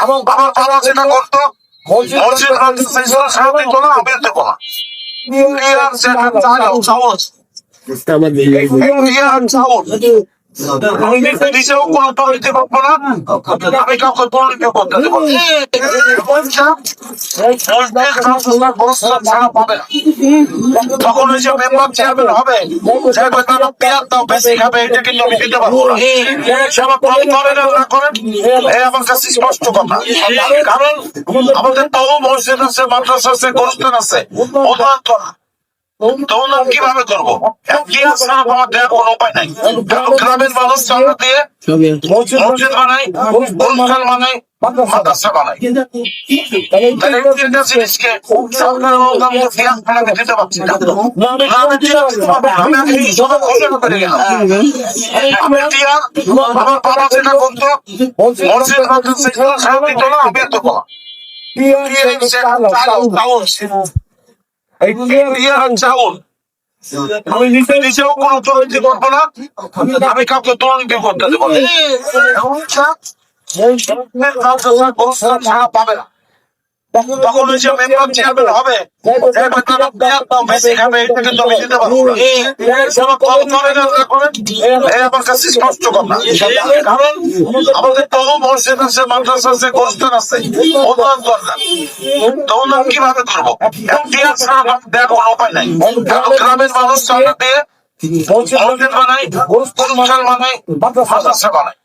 আমার বাবা যেটা করতো নিজেও কোনো দল দিতে পারবো না, আমি কাউকে দল দিতে করতে দেবো ছাড়া পাবে না। তখন ওই যে মেম্বার চেয়ারম্যান হবে তারা পেয়ার দাও বেশি খাবে, এটা কিন্তু আমি দিতে পারবো না। সে আমার দল করেন না করেন এই আমার কাছে স্পষ্ট কথা। কারণ আমাদের তাও মসজিদ আছে, মাদ্রাসা আছে, গোরস্থান আছে, উন্নয়ন করা তখন কিভাবে করবো? আমার দেওয়ার কোনো উপায় নাই। গ্রামের মানুষ চাঁদা দিয়ে মসজিদ বানাই, অনুষ্ঠান বানাই, মাদ্রাসা বানাই। তিনটা জিনিসকে সরকার দিতে পারছি না। আমার বাবা যেটা করতো মসজিদ মাদ্রাসা দিত না, আমি এত করা আমি নিজেও কোনো দুর্নীতি করবো না, আমি কাউকে দুর্নীতি করতে দেবো ছাড়া পাবে না। তখন ওই যে মেম্বার চেয়ারম্যান হবে তারা পেয়ার দাও বেশি খাবে, এটা কিন্তু আমি দিতে পারবো না। আমার কাছে স্পষ্ট কথা। কারণ আমাদের তাও মসজিদ আছে, মাদ্রাসা আছে, গোরস্থান আছে, উন্নয়ন দরকার। তখন আমি কিভাবে করবো? দেওয়ার কোনো উপায় নাই। গ্রামের মানুষ চাঁদা দিয়ে মসজিদ বানাই, অনুষ্ঠান বানাই, মাদ্রাসা বানাই।